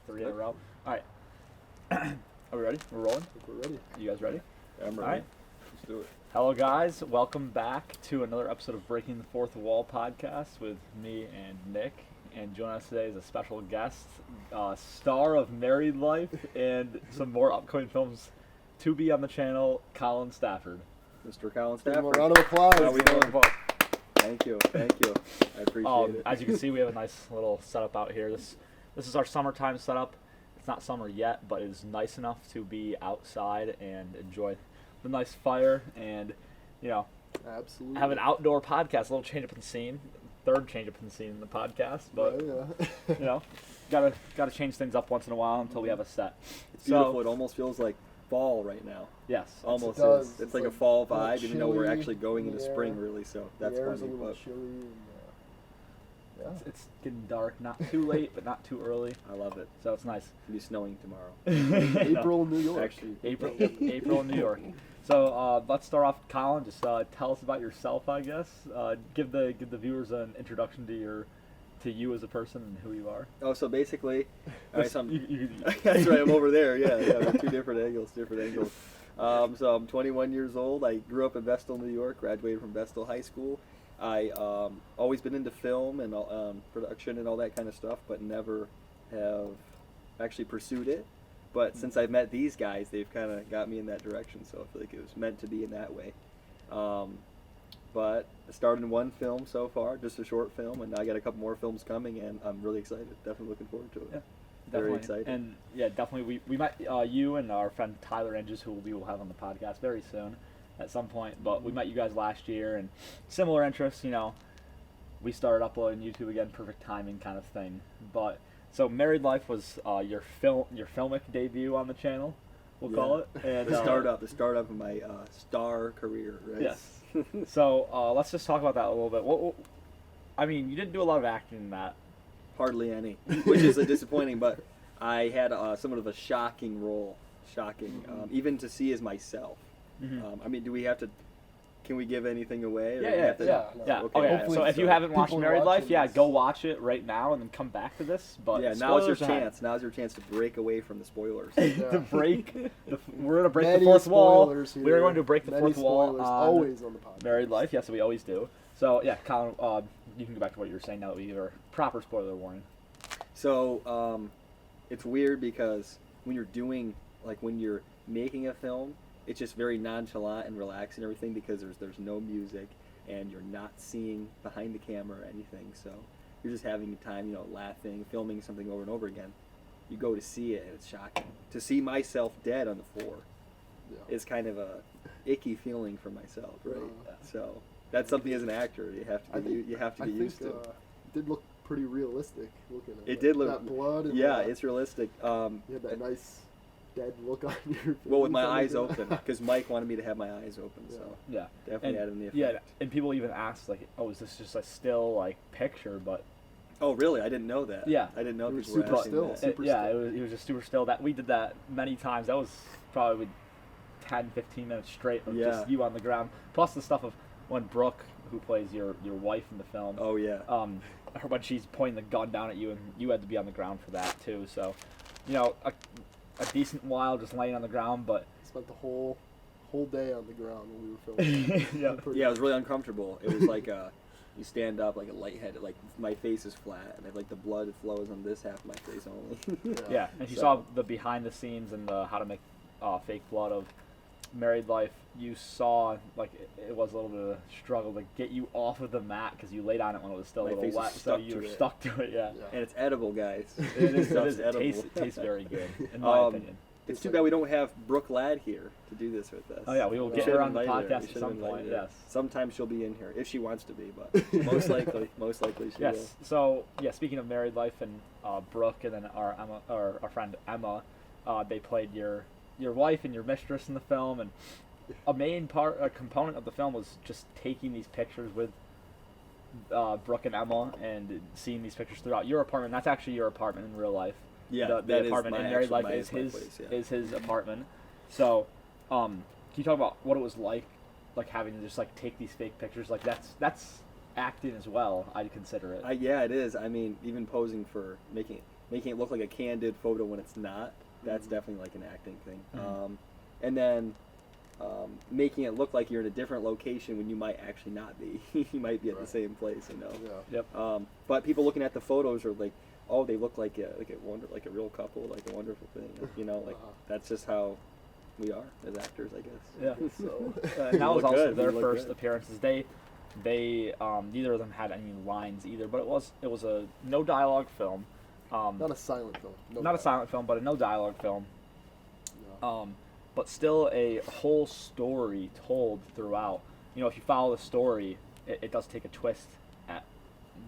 3 in a row. All right. Are we ready? We're rolling? I think we're ready. You guys ready? Yeah, I'm ready. All right. Let's do it. Hello, guys. Welcome back to another episode of Breaking the Fourth Wall podcast with me and Nick. And joining us today is a special guest, star of Married Life and some more upcoming films to be on the channel, Collin Stafford. Mr. Collin Give him a Stafford. round of applause. How we doing? Thank you. I appreciate it. As you can see, we have a nice little setup out here. This is our summertime setup. It's not summer yet, but it is nice enough to be outside and enjoy the nice fire and, you know, Absolutely. have an outdoor podcast. A little change up in the scene. Third change up in the scene in the podcast, but yeah. you know, gotta change things up once in a while until we have a set. It's beautiful. It almost feels like fall right now. Yes, Almost it does. is. It's like a fall a little vibe, even though we're chilly actually going in into the spring, air. really. So that's the air is a funny. little But chilly. And, yeah. it's getting dark. Not too late, but not too early. I love it. So it's nice. It'll be snowing tomorrow. April in New York. Actually, April in New York. So let's start off, Collin. Just tell us about yourself, I guess. Give the viewers an introduction to you as a person and who you are. Oh, so basically, all right, so That's right. I'm over there. Yeah. Two different angles. So I'm 21 years old. I grew up in Vestal, New York. Graduated from Vestal High School. I always been into film and production and all that kind of stuff, but never have actually pursued it. But since I've met these guys, they've kind of got me in that direction. So I feel like it was meant to be in that way. But I started in one film so far, just a short film, and now I got a couple more films coming, and I'm really excited. Definitely looking forward to it. Yeah, Very definitely. excited. And yeah, definitely. We met you and our friend Tyler Inges, who we will have on the podcast very soon, at some point. But we met you guys last year, and similar interests. You know, we started uploading YouTube again, perfect timing kind of thing. But so Married Life was your filmic debut on the channel, we'll call it. And the start of my star career, right? Yes. So let's just talk about that a little bit. I mean, you didn't do a lot of acting in that. Hardly any, which is disappointing, but I had somewhat of a shocking role. Even to see as myself. Mm-hmm. I mean, can we give anything away? Or Yeah. do we have to- Yeah. Okay. Oh, yeah. Hopefully So if you haven't watched people Married Life, watching this- go watch it right now and then come back to this. But Yeah, now's your spoilers ahead. chance. Now's your chance to break away from the spoilers. To break, we're gonna break Many the fourth wall. spoilers here. We're going to break the Many fourth wall spoilers, on always on the podcast. Married Life. Yes, we always do. So yeah, Collin, you can go back to what you were saying now that we are proper spoiler warning. So it's weird because when you're making a film, it's just very nonchalant and relaxed and everything because there's no music and you're not seeing behind the camera or anything. So you're just having time, laughing, filming something over and over again. You go to see it and it's shocking. To see myself dead on the floor is kind of a icky feeling for myself, right? So that's something as an actor you have to get used to. It did look pretty realistic looking at It did look that blood. And it's realistic. You had that nice dead look on your face. Well, with my eyes open, because Mike wanted me to have my eyes open, so Yeah. definitely added in the effect. Yeah, and people even asked like, "Oh, is this just a still picture?" But Oh, really? I didn't know that. Yeah. I didn't know It was people were super asking still. that. Super yeah, still. it was just super still. That we did that many times. That was probably 10, 15 minutes straight of Yeah. just you on the ground. Plus the stuff of when Brooke, who plays your wife in the film, Oh, yeah. when she's pointing the gun down at you, and you had to be on the ground for that too. So, a decent while just laying on the ground, but Spent the whole day on the ground when we were filming. yeah. Pretty- Yeah, it was really uncomfortable. It was like you stand up like a lightheaded, like my face is flat, and the blood flows on this half of my face only. Yeah, and you So- saw the behind the scenes and the how to make fake blood of Married Life. You saw it was a little bit of a struggle to get you off of the mat because you laid on it when it was still My a little face was wet, so stuck you to were it. stuck to it. Yeah, And it's edible, guys. it is. Stuff's It edible. tastes very good, in my opinion. It's too bad we don't have Brooke Ladd here to do this with us. Oh yeah, we will We get should her have on the invited her. podcast We at should some have point. invited her. Yes. Sometime she'll be in here if she wants to be, but most likely she will. Yes. So yeah, speaking of Married Life and Brooke and then our friend Emma, they played your wife and your mistress in the film, and a component of the film was just taking these pictures with Brooke and Emma and seeing these pictures throughout your apartment. That's actually your apartment in real life. Yeah, the that is apartment in Married Life is my his place, yeah. is his apartment. So, can you talk about what it was like having to just take these fake pictures? That's acting as well. I'd consider it. Yeah, it is. I mean, even posing for making it look like a candid photo when it's not. That's definitely like an acting thing. Mhm. And then making it look like you're in a different location when you might actually not be. You might be at the Right. same place, you know. Yeah. Yep. But people looking at the photos are like, oh, they look like a real couple, like a wonderful thing. You know, like that's just how we are as actors, I guess. Yeah. So And that was look also good. their We look first good. appearances. They neither of them had any lines either, but it was a no dialogue film. not a silent film. No Not a doubt. silent film, but a no dialogue film. No. But still a whole story told throughout. You know, if you follow the story, it does take a twist at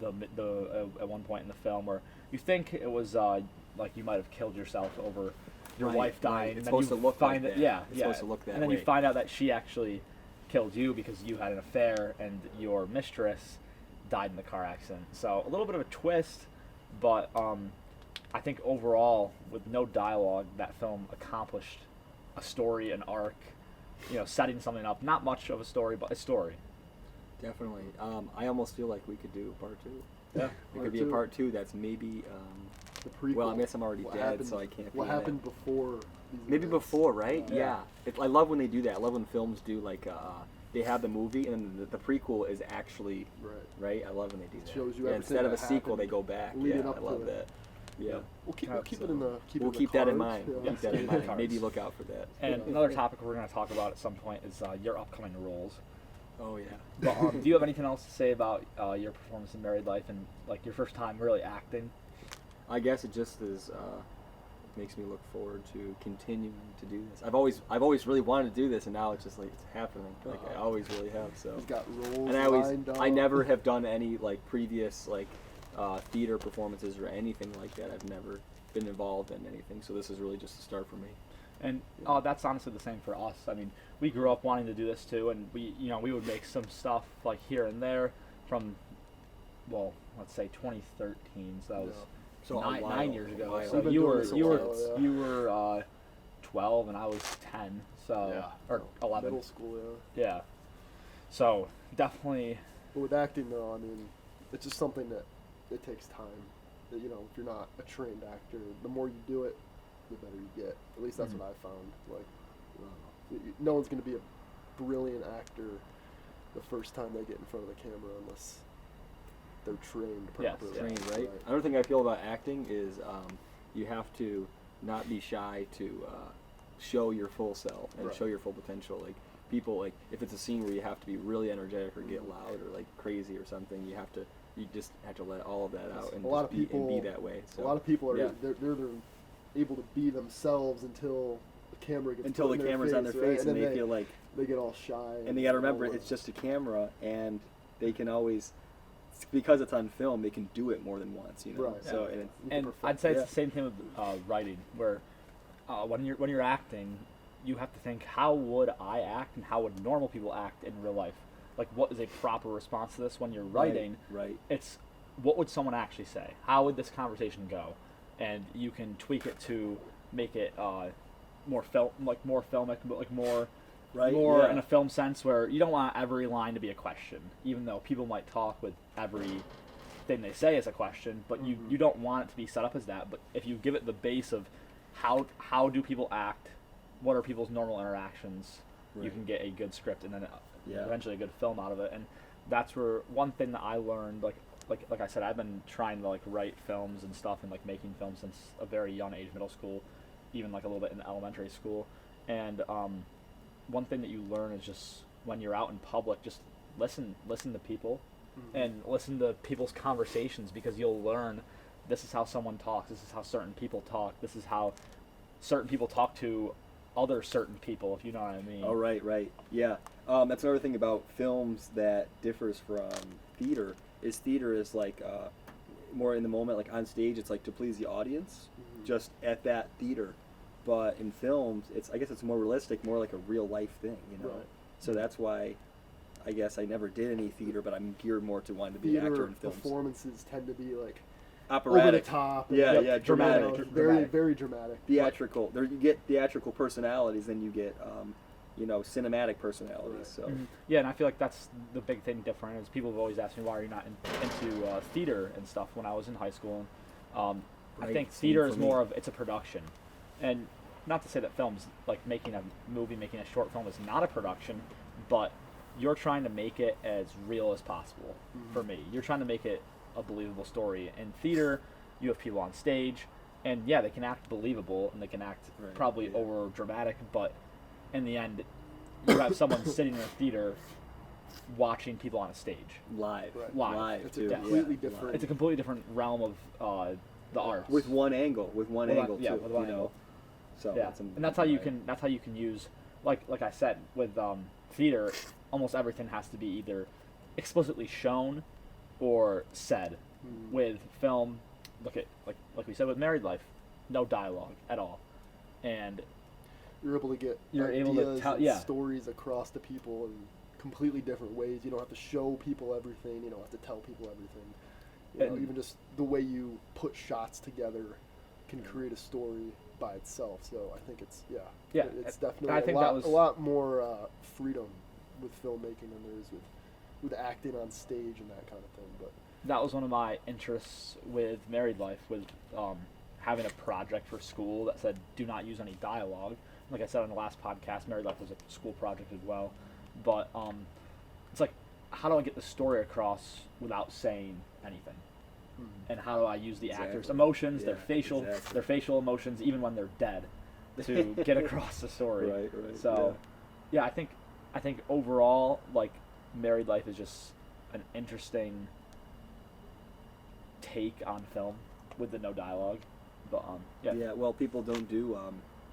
at one point in the film where you think it was like you might have killed yourself over your Right, wife dying. right. And It's then supposed you to look find like that, that. yeah, It's yeah. supposed to look that and then way. you find out that she actually killed you because you had an affair and your mistress died in the car accident. So a little bit of a twist, but I think overall, with no dialogue, that film accomplished a story, an arc, you know, setting something up. Not much of a story, but a story. Definitely. I almost feel like we could do part 2. Yeah. It Part could be two. a part 2 that's maybe. The prequel. Well, I guess I'm already What dead, happened- so I can't. What be in it. happened before? These Maybe events? before, right? Yeah. Yeah. I love when they do that. I love when films do like they have the movie and then the prequel is actually Right. I love when they do that. Shows you Yeah, everything instead of a that sequel, they happened go back. leading Yeah, up I to love it. that. Yeah. We'll keep We'll it in the. We'll in the keep that in cards, mind. you know. We'll keep that in Yeah. mind. Cards. Maybe look out for that. And Yeah. another topic we're going to talk about at some point is your upcoming roles. Oh yeah. But do you have anything else to say about your performance in Married Life and like your first time really acting? I guess it just is makes me look forward to continuing to do this. I've always really wanted to do this, and now it's just like it's happening. Like I always really have. So. He's got roles And lined up. I never have done any like previous like theater performances or anything like that. I've never been involved in anything, so this is really just a start for me. And that's honestly the same for us. I mean, we grew up wanting to do this too, and we would make some stuff like here and there from, well, let's say 2013. So that was So a while, 9 years ago. a while. So We've been you doing were this a you were while, yeah. you were 12 and I was 10. So or 11. Middle school, yeah. Yeah. So definitely. But with acting, though, I mean, it's just something that it takes time. That, you know, if you're not a trained actor, the more you do it, the better you get. At least that's Mhm. what I found. Like, no one's going to be a brilliant actor the first time they get in front of the camera unless they're trained Yes, properly. yeah. Trained, right? Another thing I feel about acting is you have to not be shy to show your full self and Right. show your full potential. Like people, like if it's a scene where you have to be really energetic or get loud or like crazy or something, you just have to let all of that out and A lot just of people be that way. So A lot of people are yeah. they're able to be themselves until the camera gets until put the in camera's their on their right? face and then they feel like, they get all shy. and they got to all, remember it's just a camera and they can always, because it's on film, they can do it more than once, you know. Right. So Yeah. and You can And perfect I'd say it's yeah. the same thing with writing, where when you're acting, you have to think, how would I act and how would normal people act in real life? Like, what is a proper response to this when you're writing? right. It's what would someone actually say? How would this conversation go? And you can tweak it to make it more filmic, like more Right, more yeah. in a film sense, where you don't want every line to be a question, even though people might talk with every thing they say as a question, but you don't want it to be set up as that. But if you give it the base of how do people act, what are people's normal interactions, you Right. can get a good script and then Yeah. eventually a good film out of it. And that's where one thing that I learned, like I said, I've been trying to like write films and stuff and like making films since a very young age, middle school, even like a little bit in elementary school. And one thing that you learn is just when you're out in public, just listen to people and listen to people's conversations, because you'll learn this is how someone talks, this is how certain people talk, this is how certain people talk to other certain people, if you know what I mean. Oh, right, yeah. That's another thing about films that differs from theater is like more in the moment, like on stage, it's like to please the audience, just at that theater. But in films, I guess it's more realistic, more like a real life thing, you know. Right. So that's why I guess I never did any theater, but I'm geared more to wanting to be an actor Theater in films. performances tend to be like Operatic, over the top. And Yeah, like, yeah, you dramatic, know, very dramatic. very dramatic. theatrical. There you get theatrical personalities, then you get cinematic personalities. Right. So Mhm. Yeah, and I feel like that's the big thing different is people have always asked me, why are you not into theater and stuff when I was in high school. And I Right, think same theater for is me. more of, it's a production. And not to say that films, like making a movie, making a short film is not a production, but you're trying to make it as real as possible. For me, you're trying to make it a believable story. In theater, you have people on stage, and yeah, they can act believable and they can act Right, probably yeah. over dramatic, but in the end, you have someone sitting in a theater watching people on a stage. Live. Right. Live. It's a too. completely Yeah, different- live. It's a completely different realm of the arts. With one angle. With too. one you know. angle. So Yeah, it's and that's how you can use, like I said, with theater, almost everything has to be either explicitly shown or said. With film, look at like we said with Married Life, no dialogue at all, and You're able to get You're able ideas to tell- and yeah. stories across to people in completely different ways. You don't have to show people everything. You don't have to tell people everything. You know, And- even just the way you put shots together can create a story by itself. So I think it's Yeah, it's and definitely I think a that lot, was- a lot more freedom with filmmaking than there is with acting on stage and that kind of thing. But that was one of my interests with Married Life, was having a project for school that said do not use any dialogue. Like I said on the last podcast, Married Life was a school project as well, but it's like, how do I get the story across without saying anything? And how do I use the actors' Exactly. emotions, their Yeah, exactly. their facial emotions, even when they're dead, to get across the story? Right. So, yeah, I think overall, like, Married Life is just an interesting take on film with the no dialogue. But yeah. Yeah. Well, people don't do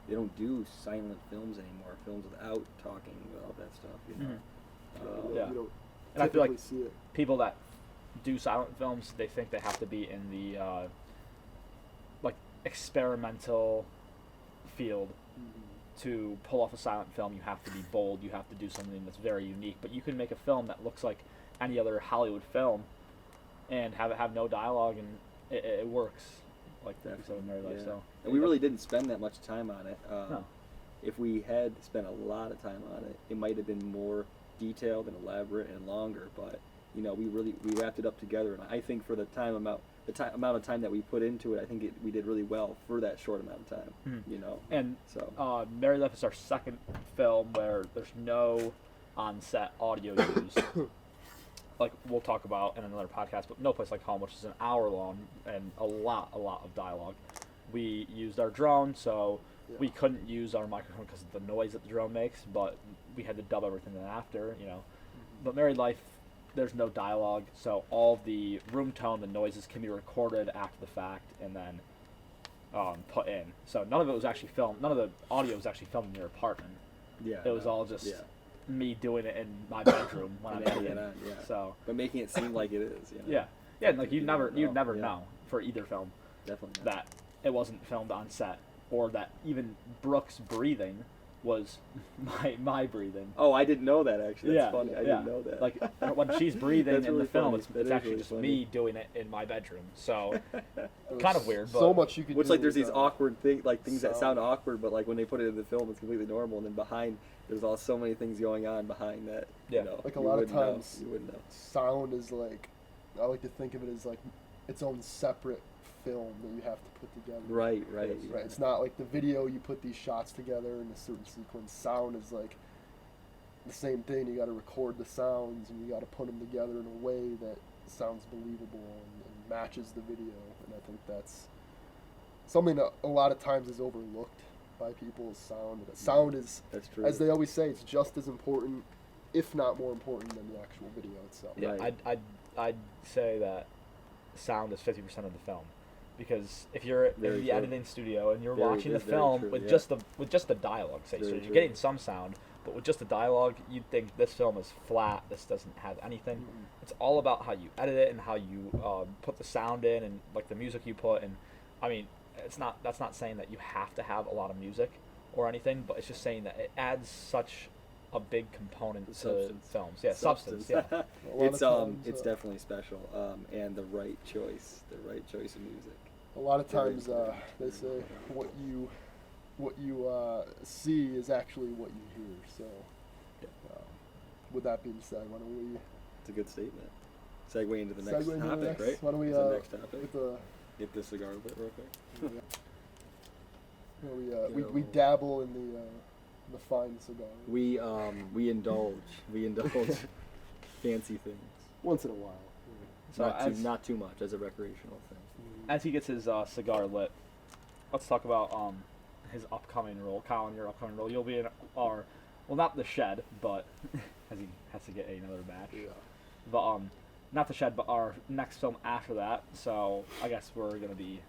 they don't do silent films anymore. Films without talking, all that stuff. You know. Yeah. you don't And I feel like typically see it. people that do silent films, they think they have to be in the like experimental field to pull off a silent film. You have to be bold. You have to do something that's very unique. But you can make a film that looks like any other Hollywood film and have it have no dialogue, and it works. Like we said with Married Life. Yeah. So And we really didn't spend that much time on it. No. If we had spent a lot of time on it, it might have been more detailed and elaborate and longer. But you know, we wrapped it up together, and I think for the amount of time that we put into it, I think we did really well for that short amount of time. Mhm. You know. And So. Married Life is our second film where there's no on-set audio used. Like we'll talk about in another podcast, but No Place Like Home, which is an hour long and a lot of dialogue. We used our drone, so we couldn't use our microphone because of the noise that the drone makes, but we had to dub everything in after, you know. But Married Life, there's no dialogue, so all the room tone, the noises can be recorded after the fact and then put in. So none of it was actually filmed. None of the audio was actually filmed in your apartment. Yeah. It was all just Yeah. me doing it in my bedroom when I'm And adding editing. it on, yeah. So But making it seem like it is. You know? yeah, and like you'd You never don't know, yeah. know for either film Definitely. Not. that it wasn't filmed on set, or that even Brooke's breathing was my breathing. Oh, I didn't know that actually. That's funny. I yeah. didn't know that. Like when she's breathing That's in really the film, funny. That it's is actually really just funny. me doing it in my bedroom. So There's kind of weird, but so much you could Which do like there's with, these awkward things that sound sound. awkward, but like when they put it in the film, it's completely normal. And then behind, there's all so many things going on behind that. Yeah. You know, Like a you lot of wouldn't know. times, You wouldn't know. sound is like, I like to think of it as like its own separate film that you have to put together. Right. Right. It's not like the video, you put these shots together in a certain sequence. Sound is like the same thing. You got to record the sounds and you got to put them together in a way that sounds believable and matches the video. And I think that's something that a lot of times is overlooked by people. Is sound. That sound is, That's true. as they always say, it's just as important, if not more important, than the actual video itself. yeah, Right. I'd say that sound is 50% of the film, because if you're Very in the true. editing studio and you're Very- watching the that's very film true, with yeah. just the dialogue, say, so Very you're true. getting some sound, but with just the dialogue, you'd think this film is flat. This doesn't have anything. It's all about how you edit it and how you put the sound in and like the music you put. And I mean, that's not saying that you have to have a lot of music or anything, but it's just saying that it adds such a big component to Substance. films. Yeah, substance. Yeah. A lot It's of times, it's definitely special. And the right choice of music. A lot of Very times important. they say what you see is actually what you hear. So, with that being said, why don't we It's a good statement. Segue into the next segue into the topic, next? right? Why don't we What's the next topic? with the Get this cigar lit real quick. We dabble in the fine cigar. We indulge fancy things. Once in a while. So Not too much as a recreational thing. as he gets his cigar lit, let's talk about his upcoming role. Collin, your upcoming role. You'll be in our, well, not the shed, but as he has to get another match. Yeah. But not the shed, but our next film after that. So I guess we're gonna be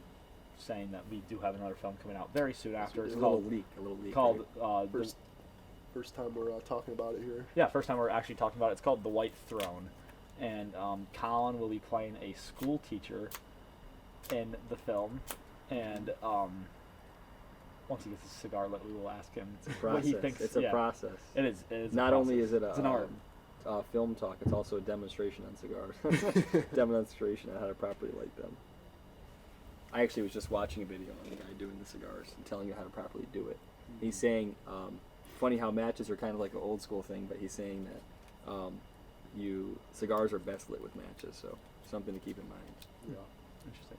saying that we do have another film coming out very soon after. It's A little called leak. called right? First time we're talking about it here. yeah, first time we're actually talking about it. It's called The White Throne, and Collin will be playing a school teacher in the film, and once he gets his cigar lit, we will ask him It's a what process. he thinks. It's a process. It is. It is. Not a only process. is it it's an art. film talk, it's also a demonstration on cigars. Demonstration on how to properly light them. I actually was just watching a video on the guy doing the cigars and telling you how to properly do it. He's saying, funny how matches are kind of like an old school thing, but he's saying that cigars are best lit with matches, so something to keep in mind. Yeah. Interesting.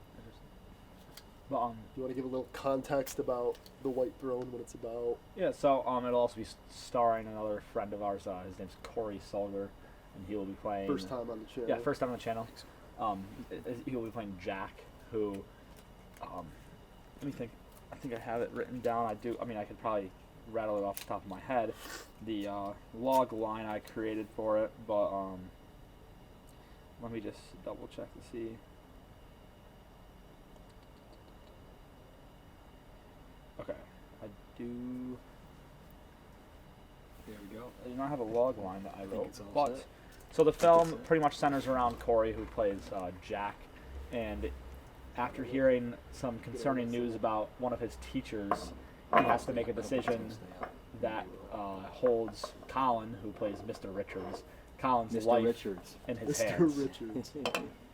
But Do you want to give a little context about The White Throne, what it's about? yeah, so it'll also be starring another friend of ours. His name's Corey Solger, and he will be playing. First time on the channel. Yeah, first time on the channel. He will be playing Jack, who. Let me think. I think I have it written down. I do. I mean, I could probably rattle it off the top of my head. The log line I created for it, but let me just double check to see. Okay, I do. There we go. I do not have a log line that I wrote, it's all but set. so the film pretty much centers around Corey, who plays Jack, and after hearing some concerning news about one of his teachers, he has to make a decision that holds Collin, who plays Mr. Richards, Collin's Mr. life Richards. in his Mr. hands. Richards.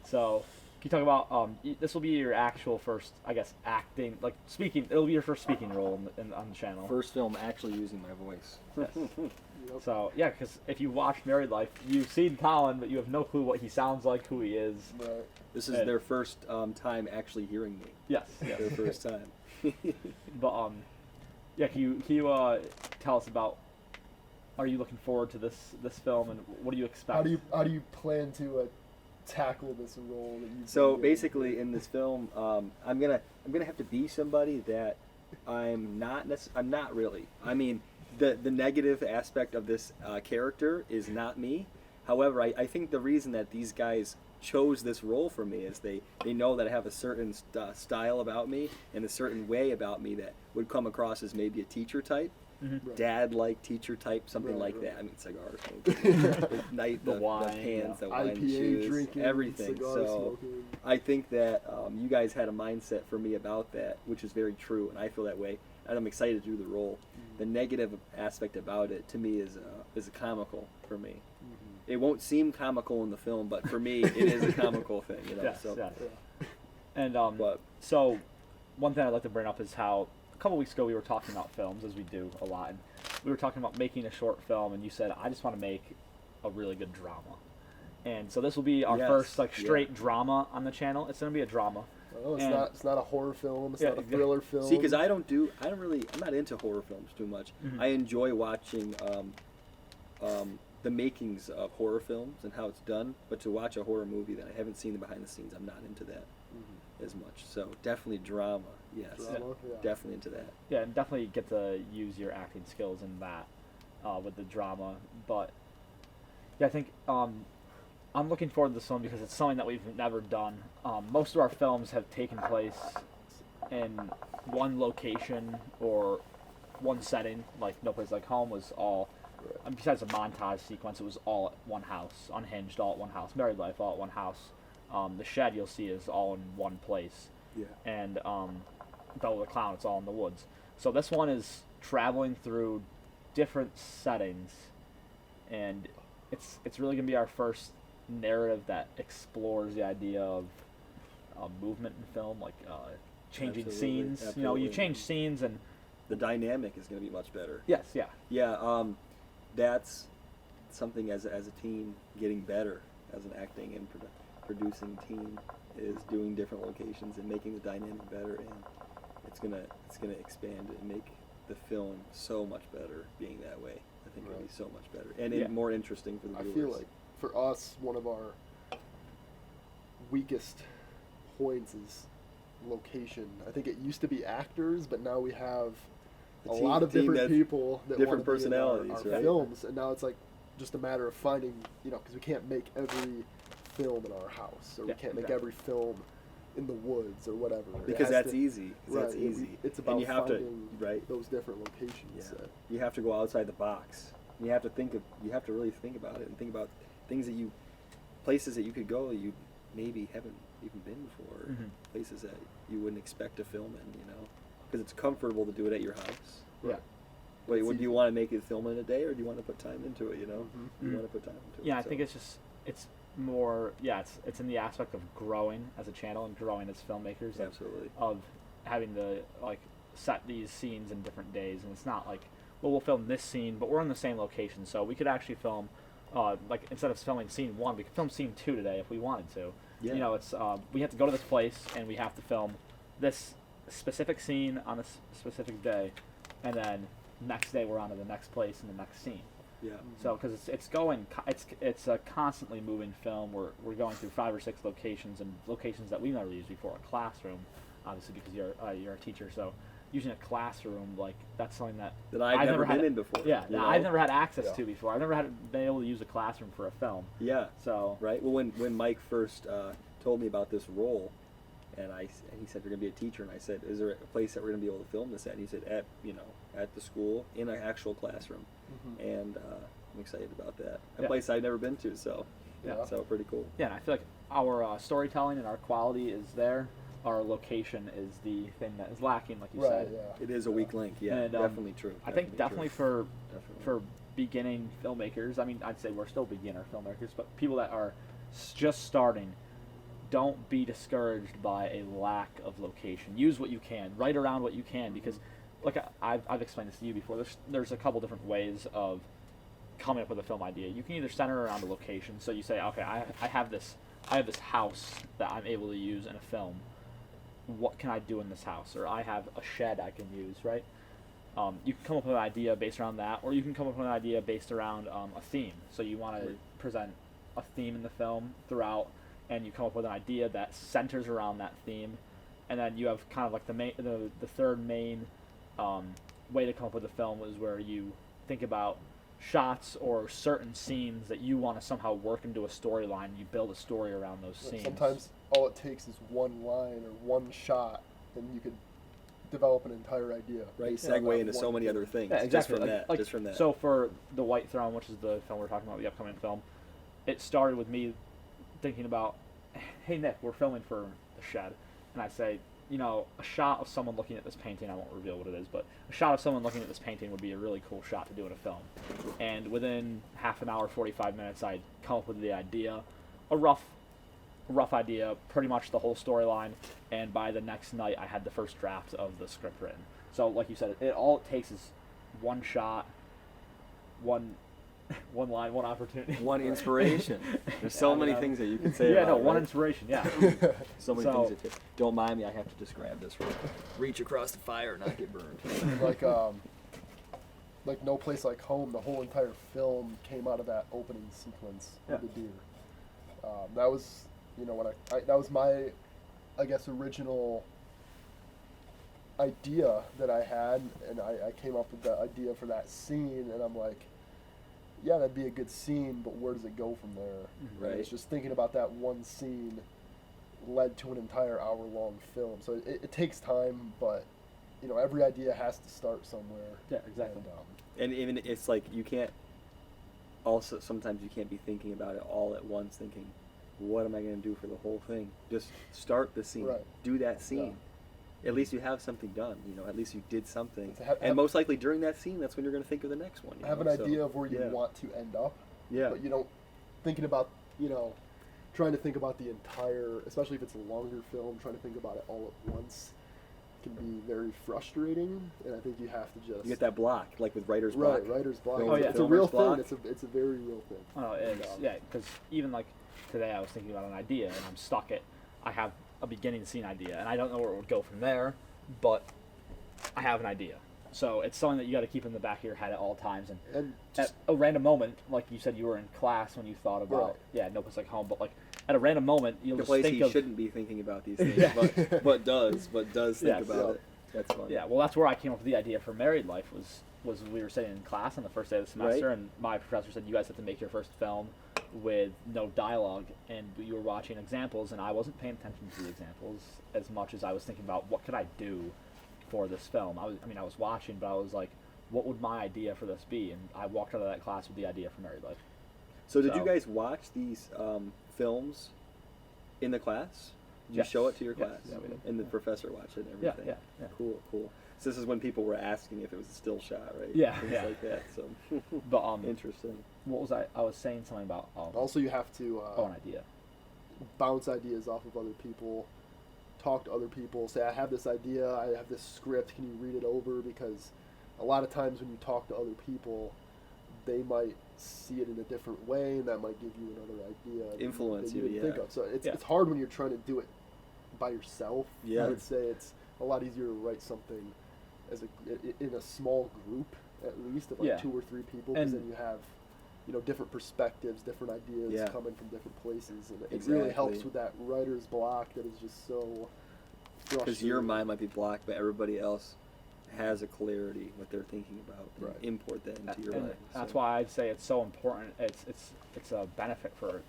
So, can you talk about this will be your actual first, I guess, acting, like speaking. It'll be your first speaking role on the channel. First film actually using my voice. Yes. Yep. So yeah, because if you watch Married Life, you've seen Collin, but you have no clue what he sounds like, who he is. Right. This is And- their first time actually hearing me. Yes. Yes. Their first time. But yeah, can you tell us about? Are you looking forward to this film, and what do you expect? How do you plan to tackle this role that you? So basically, in this film, I'm gonna have to be somebody that I'm not. I'm not really. I mean, the negative aspect of this character is not me. However, I think the reason that these guys chose this role for me is they know that I have a certain style about me and a certain way about me that would come across as maybe a teacher type. Mm-hmm. Right. Dad-like teacher type, something Right, like right. that. I mean, cigars, the wine, pants, yeah. the wine, IPA shoes, drinking, everything. cigar So smoking. I think that you guys had a mindset for me about that, which is very true, and I feel that way. And I'm excited to do the role. Mm-hmm. The negative aspect about it, to me, is a comical for me. Mm-hmm. It won't seem comical in the film, but for me, it is a comical thing. You know. Yes, so, yes. Yeah. And But so one thing I'd like to bring up is how a couple weeks ago we were talking about films, as we do a lot, and we were talking about making a short film, and you said, I just want to make a really good drama. And so this will be our Yes, first yeah. straight drama on the channel. It's going to be a drama. Oh, it's And- not a horror film. It's Yeah, not a exactly. thriller film. see, because I'm not into horror films too much. Mhm. I enjoy watching the makings of horror films and how it's done, but to watch a horror movie that I haven't seen the behind the scenes, I'm not into that as much. So definitely drama, yes, Drama, yeah. definitely into that. Yeah, and definitely get to use your acting skills in that with the drama. But yeah, I think I'm looking forward to this one because it's something that we've never done. Most of our films have taken place in one location or one setting. Like No Place Like Home was all, besides a montage sequence, it was all at one house. Unhinged, all at one house. Married Life, all at one house. The Shed, you'll see, is all in one place. Yeah. And Bella the Clown, it's all in the woods. So this one is traveling through different settings, and it's really gonna be our first narrative that explores the idea of movement in film, like changing Absolutely, scenes. You know, you absolutely. change scenes, and The dynamic is going to be much better. yes, yeah, Yeah, that's something as a team getting better as an acting and producing team is doing different locations and making the dynamic better, and it's gonna expand and make the film so much better being that way. I think it'll be so much better and more interesting for the viewers. I feel like for us, one of our weakest points is location. I think it used to be actors, but now we have a lot of different people that different want to personalities, be in our right? films, and now it's like just a matter of finding, because we can't make every film in our house, or we can't make every film in the woods or whatever. Because that's easy. That's easy. It's about and you have finding to, those different locations. Yeah. You have to go outside the box. You have to really think about it and think about places that you could go that you maybe haven't even been before, places that you wouldn't expect to film in, because it's comfortable to do it at your house. Yeah. Wait, do you want to make it film in a day, or do you want to put time into it? You want to put time into it. Yeah, I think it's more. Yeah, it's in the aspect of growing as a channel and growing as filmmakers. Absolutely. Of having to set these scenes in different days, and it's not like, well, we'll film this scene, but we're in the same location, so we could actually film. Instead of filming scene 1, we could film scene 2 today if we wanted to. Yeah. It's we have to go to this place and we have to film this specific scene on a specific day, and then next day we're on to the next place and the next scene. Yeah. So because it's a constantly moving film. We're going through 5 or 6 locations, and locations that we've never used before. A classroom, obviously, because you're a teacher, so using a classroom, that's something that I've never been in before. Yeah, I've never had access to before. I've never been able to use a classroom for a film. Yeah. So right. Well, when Mike first told me about this role, and he said, you're going to be a teacher, and I said, is there a place that we're going to be able to film this at? And he said, at the school in an actual classroom, and I'm excited about that. A place I've never been to, so so pretty cool. Yeah, and I feel like our storytelling and our quality is there. Our location is the thing that is lacking, like you said. Yeah. It is a weak link. Yeah, and, definitely true. I think definitely for beginning filmmakers. I mean, I'd say we're still beginner filmmakers, but people that are just starting, don't be discouraged by a lack of location. Use what you can. Write around what you can, because, like I've explained this to you before. There's a couple different ways of coming up with a film idea. You can either center around a location. So you say, okay, I have this house that I'm able to use in a film. What can I do in this house? Or I have a shed I can use, right? You can come up with an idea based around that, or you can come up with an idea based around a theme. So you want to present a theme in the film throughout, and you come up with an idea that centers around that theme, and then you have kind of like the third main way to come up with a film is where you think about shots or certain scenes that you want to somehow work into a storyline. You build a story around those scenes. Sometimes all it takes is one line or one shot, and you could develop an entire idea. Right, segue into so many other things. Yeah, exactly. Just from that. So for The White Throne, which is the film we're talking about, the upcoming film, it started with me thinking about, hey Nick, we're filming for the shed, and I say, a shot of someone looking at this painting, I won't reveal what it is, but a shot of someone looking at this painting would be a really cool shot to do in a film. And within half an hour, 45 minutes, I'd come up with the idea, a rough idea, pretty much the whole storyline, and by the next night I had the first draft of the script written. So like you said, all it takes is one shot, one line, one opportunity. One inspiration. There's so many things that you can say about one inspiration, yeah. So many things that don't mind me, I have to just grab this reach across the fire and not get burned. Like No Place Like Home, the whole entire film came out of that opening sequence with the deer. That was, that was my, I guess, original idea that I had, and I came up with the idea for that scene, and I'm like, yeah, that'd be a good scene, but where does it go from there? Right. And it's just thinking about that one scene led to an entire hour-long film. So it takes time, but every idea has to start somewhere. Yeah, exactly. And even it's like you can't. Also, sometimes you can't be thinking about it all at once, thinking, what am I going to do for the whole thing? Just start the scene. Right. Do that scene. Yeah. At least you have something done. At least you did something. And most likely during that scene, that's when you're going to think of the next one. Have an idea of where you want to end up. Yeah. But you don't thinking about trying to think about the entire, especially if it's a longer film, trying to think about it all at once can be very frustrating, and I think you have to just... You get that block, like with writer's block. Right, writer's block. Oh, yeah. It's a real thing. It's a very real thing. Oh, it is. Yeah, because even like today I was thinking about an idea, and I'm stuck at, I have a beginning scene idea, and I don't know where it would go from there, but I have an idea. So it's something that you got to keep in the back of your head at all times. And just, at a random moment, like you said, you were in class when you thought about, no place like home, but like at a random moment, you'll The just place think he of. shouldn't be thinking about these things, Yeah. but does think Yes. about it. That's fun. Yeah, well, that's where I came up with the idea for Married Life. Was we were sitting in class on the first day of the semester, and my professor said, you guys have to make your first film with no dialogue, and you were watching examples, and I wasn't paying attention to the examples as much as I was thinking about what could I do for this film. I was watching, but I was like, what would my idea for this be? And I walked out of that class with the idea for Married Life. So did you guys watch these films in the class? Did you Yes. show it to your Yes. class? Yeah, we did. And the professor watched it and Yeah, everything? yeah. Cool. So this is when people were asking if it was a still shot, right? Yeah, Things yeah. like that. So But interesting. what was I? I was saying something about also, you have to an idea. bounce ideas off of other people, talk to other people, say, I have this idea, I have this script, can you read it over? Because a lot of times when you talk to other people, they might see it in a different way, and that might give you another idea. Influence that you you, didn't yeah. think of. So Yeah. it's hard when you're trying to do it by yourself. Yeah. I would say it's a lot easier to write something as in a small group, at least, of like Yeah. 2 or 3 people, because And- then you have, different perspectives, different ideas Yeah. coming from different places, and it really helps Exactly. with that writer's block that is just so frustrating. Because your mind might be blocked, but everybody else has a clarity what they're thinking about, and Right. import that into your And mind. that's So- why I'd say it's so important. It's a benefit for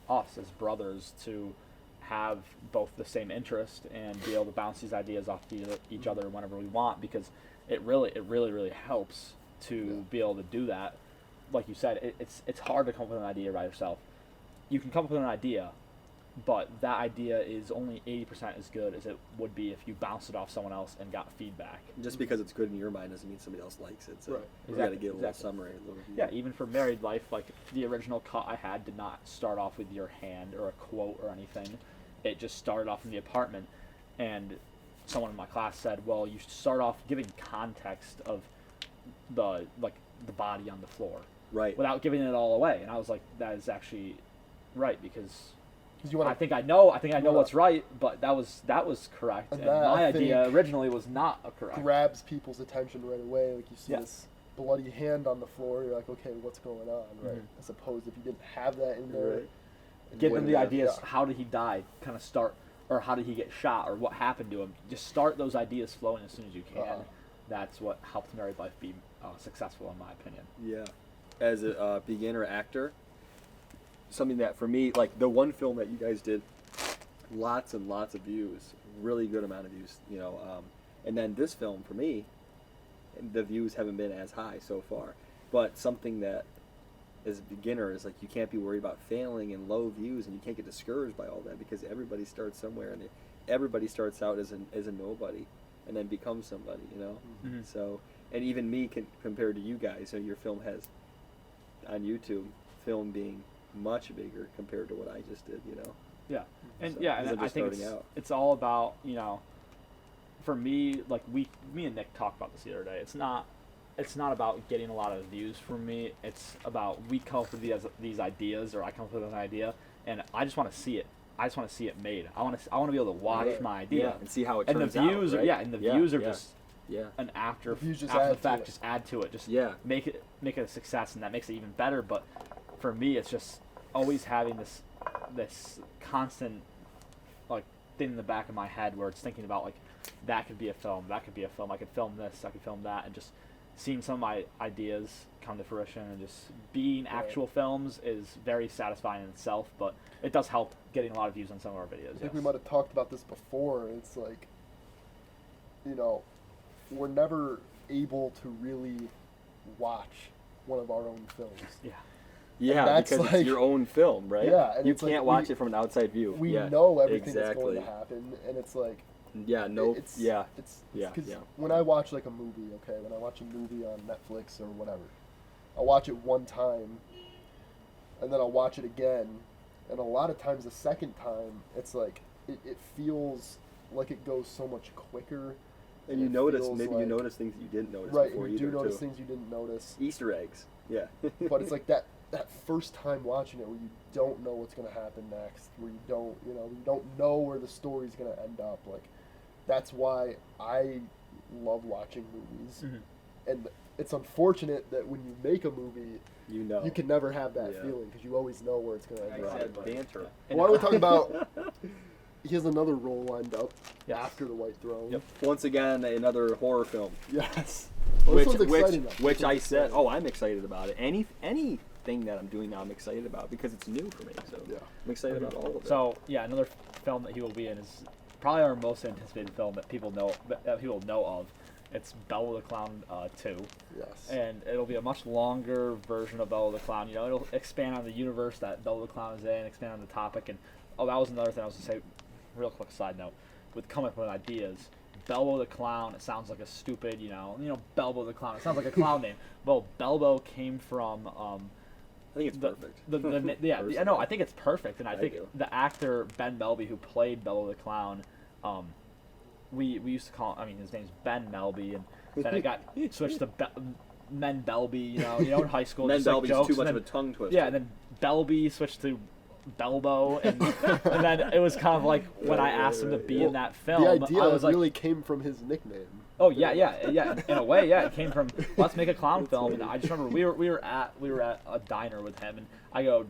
us as brothers to have both the same interest and be able to bounce these ideas off each other whenever we want, because it really helps to Yeah. be able to do that. Like you said, it's hard to come up with an idea by yourself. You can come up with an idea, but that idea is only 80% as good as it would be if you bounced it off someone else and got feedback. Just because it's good in your mind doesn't mean somebody else likes it. So Right. you got to Exactly, give a little exactly. summary, a little review. Yeah, even for Married Life, like the original cut I had did not start off with your hand or a quote or anything. It just started off in the apartment, and someone in my class said, well, you should start off giving context of the body on the floor Right. without giving it all away. And I was like, that is actually right, because 'Cause you wanna, I think I know wanna- what's right, but that was correct, And and that, my I idea think, originally was not correct. grabs people's attention right away. Like, you see Yeah. this bloody hand on the floor, you're like, okay, what's going on, right? Mhm. As opposed if you didn't have that in there. Right. and Give you them wouldn't the have- ideas. yeah. How did he die? Kind of start, or how did he get shot, or what happened to him? Just start those ideas flowing as soon as you can. Uh-huh. That's what helped Married Life be successful, in my opinion. Yeah. As a beginner actor, something that for me, like the one film that you guys did, lots and lots of views, really good amount of views, and then this film for me, the views haven't been as high so far, but something that as a beginner is like you can't be worried about failing and low views, and you can't get discouraged by all that, because everybody starts somewhere, and everybody starts out as a nobody and then becomes somebody, Mhm. So, and even me compared to you guys, your film has on YouTube, film being much bigger compared to what I just did, Yeah, and So, yeah, because and I'm I just think starting out. it's all about, for me, like me and Nick talked about this the other day. It's not about getting a lot of views from me. It's about we come up with these ideas, or I come up with an idea, and I just want to see it. I just want to see it made. I want to be able to watch Right. my idea. Yeah, and see how it And the turns out, views, right? and the views are yeah, just yeah. an after The views just after add the to fact. it. Just add to it. Just Yeah. make it a success, and that makes it even better. But for me, it's just always having this constant like thing in the back of my head where it's thinking about like that could be a film, I could film this, I could film that, and just seeing some of my ideas come to fruition and just being Right. actual films is very satisfying in itself. But it does help getting a lot of views on some of our videos. I think yes. we might have talked about this before. It's like, we're never able to really watch one of our own films. Yeah. Yeah, that's because like- it's your own film, right? Yeah, and you it's like can't watch we- it from an outside view. We yeah, know everything that's exactly. going to happen, and it's like, Yeah, no, it's, yeah, it's yeah, because yeah. when I watch like a movie, when I watch a movie on Netflix or whatever, I'll watch it one time, and then I'll watch it again, and a lot of times the second time, it's like it feels like it goes so much quicker. And you it notice, feels maybe like- you notice things you didn't notice right, before and you either, do notice too. things you didn't notice, Easter eggs, yeah. but it's like that that first time watching it where you don't know what's going to happen next, where you don't know where the story's going to end up. Like, that's why I love watching movies. And it's unfortunate that when you make a movie, you can never have that feeling because you always know where it's going to end up. Right. Banter. Why don't we talk about? He has another role lined up after The White Throne. Yep. Once again, another horror film. Yes. Well, this one's exciting. Which I said, I'm excited about it. Anything that I'm doing now, I'm excited about because it's new for me. So I'm excited about all of it. So another film that he will be in is probably our most anticipated film that people know of. It's Bello the Clown 2. Yes. And it'll be a much longer version of Bello the Clown. You know, it'll expand on the universe that Bello the Clown is in, expand on the topic. And that was another thing I was going to say, real quick side note, with coming up with ideas. Belbo the Clown, it sounds like a stupid, Belbo the Clown. It sounds like a clown name. Well, Belbo came from... I think it's perfect. I think it's perfect. And I think the actor, Ben Melby, who played Belbo the Clown, we used to call him, his name's Ben Melby, and then it got switched to Men Belby, in high school. Men Belby's jokes, too much of a tongue twister. Yeah, and then Belby switched to Belbo, and then it was kind of like when I asked him to be in that film, the idea I was like, really came from his nickname. Oh yeah. In a way, it came from let's make a clown film. And I just remember we were at a diner with him, and I go,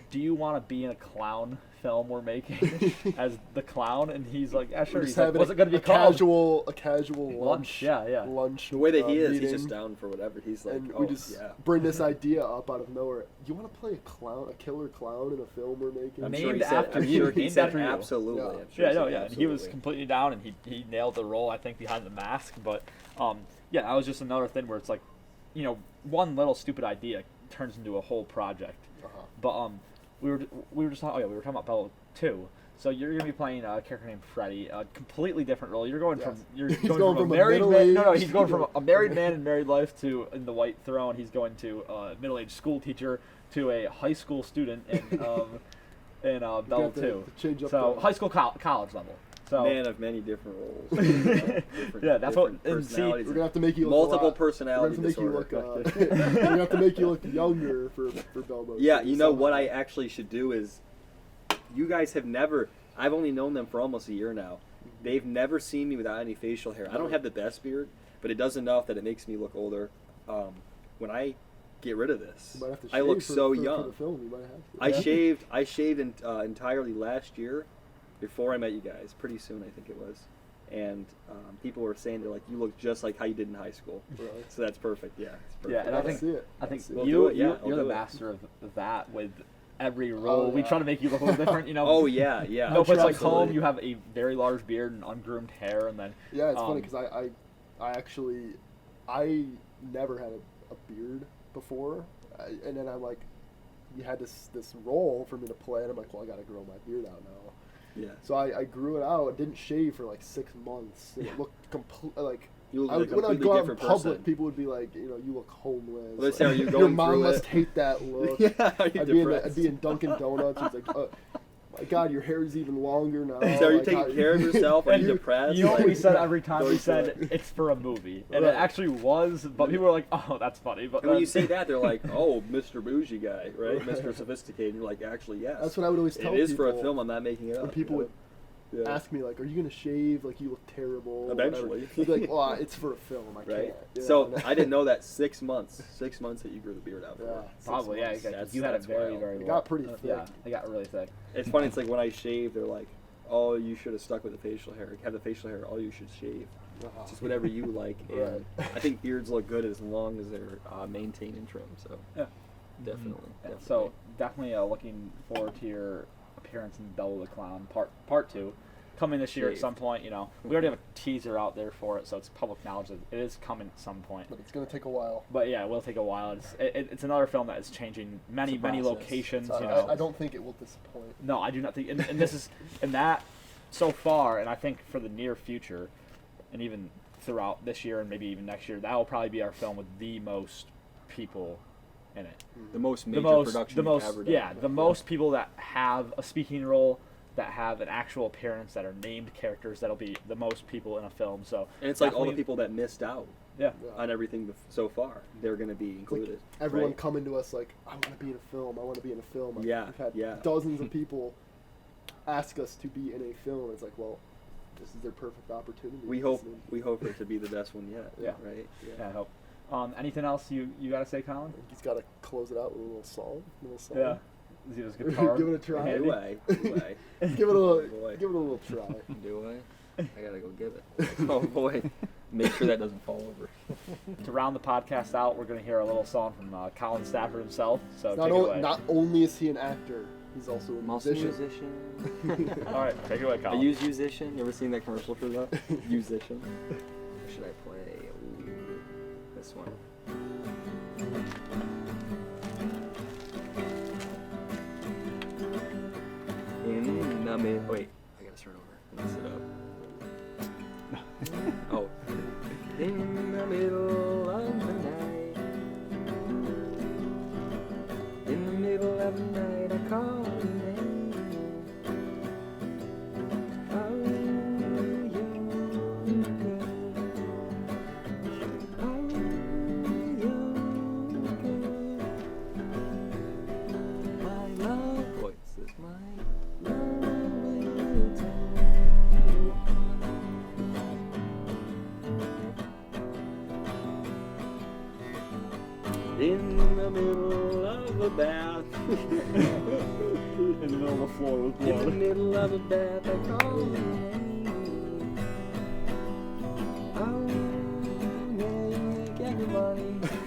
"Do you want to be in a clown film we're making as the clown?" And he's like, "Yeah, sure." He's like, "What's it going to be called?" A casual lunch. Yeah. Lunch. The way that he is, meeting. he's just down for whatever. He's like, and we just bring this idea up out of nowhere. You want to play a killer clown in a film we're making? Named after you. He said absolutely. And he was completely down, and he nailed the role, I think, behind the mask. But that was just another thing where it's like, one little stupid idea turns into a whole project. But we were just talking about Bello 2. So you're gonna be playing a character named Freddy, a completely different role. You're going from a married man. No, he's going from a married man in married life to in the White Throne. He's going to a middle-aged school teacher to a high school student in Bello 2. So high school college level. So man of many different roles. That's what. And see, we're gonna have to make you look multiple personality disorder. We're gonna have to make you look younger for Belbo. Yeah, what I actually should do is, you guys have never. I've only known them for almost a year now. They've never seen me without any facial hair. I don't have the best beard, but it does enough that it makes me look older. When I get rid of this, I look so young. For the film, you might have to. I shaved entirely last year. Before I met you guys, pretty soon I think it was, and people were saying they're like, you look just like how you did in high school. Really? So that's perfect. Yeah, it's perfect. Yeah, and I think We'll you're the master of that with every role. We try to make you look a little different, Oh yeah. No place like home. You have a very large beard and ungroomed hair, and then it's funny because I never had a beard before, and then I'm like, you had this role for me to play, and I'm like, well, I got to grow my beard out now. Yeah. So I grew it out. Didn't shave for like 6 months. And it looked like. You look like when I go out in public, person. People would be like, you look homeless. Well, like, your mom must hate that look. I'd be in Dunkin' Donuts. It's like, my God, your hair is even longer now. So are you taking care of yourself? Are you depressed? You know what we said every time? We said it's for a movie, and it actually was. But people were like, "Oh, that's funny." But when you say that, they're like, "Oh, Mr. Bougie guy, right? Mr. Sophisticated." You're like, "Actually, yes." That's what I would always tell people. It is for a film. I'm not making it up. When people would ask me like, "Are you gonna shave? Like, you look terrible." Eventually, you'd be like, "Well, it's for a film. I can't." So I didn't know that 6 months. 6 months that you grew the beard out. Yeah, probably. Yeah, you had it very, very. It got pretty thick. Yeah, it got really thick. It's funny. It's like when I shave, they're like, "Oh, you should have stuck with the facial hair. Have the facial hair. Oh, you should shave. Just whatever you like." And I think beards look good as long as they're maintained and trimmed. So definitely. So definitely looking forward to your appearance in Bello the Clown Part 2. Coming this year at some point. We already have a teaser out there for it, so it's public knowledge that it is coming at some point. But it's going to take a while. But yeah, it will take a while. It's another film that is changing many locations. I don't think it will disappoint. No, I do not think. And this is that so far, and I think for the near future, and even throughout this year and maybe even next year, that will probably be our film with the most people in it. The most major production we've ever done. Yeah, the most people that have a speaking role, that have an actual appearance that are named characters that'll be the most people in a film. So And it's like all the definitely- people that missed out Yeah. on everything so far, they're going to be included. Everyone right? coming to us like, I want to be in a film. I want to be in a film. Yeah, We've had yeah. dozens of people ask us to be in a film. It's like, well, this is their perfect opportunity. We hope for it to be the best one yet. Yeah. Right. Yeah, I hope. Anything else you gotta say, Colin? He's got to close it out with a little song. Yeah. Is he his guitar? Give it a try. handy? Do I? Do I? Give it a little. Boy. Give it a little try. Do I? I gotta go give it. Oh boy! Make sure that doesn't fall over. To round the podcast out, we're gonna hear a little song from Collin Stafford himself. So Not, take it away. not only is he an actor, he's also a I'm also a musician. musician. All right, take it away, I Colin. use musician. You ever seen that commercial for that? Musician. What should I play? Ooh, this one. In the mid. Wait, I gotta start over. Mess it up. Oh. In the middle of the night. In the middle of the night, I call your name. Oh, you girl. Oh, you girl. My love voice is my love will tell you. In the middle of a bath. In the middle of the floor with In the water. middle of a bath, I call your name. Oh, yeah, everybody.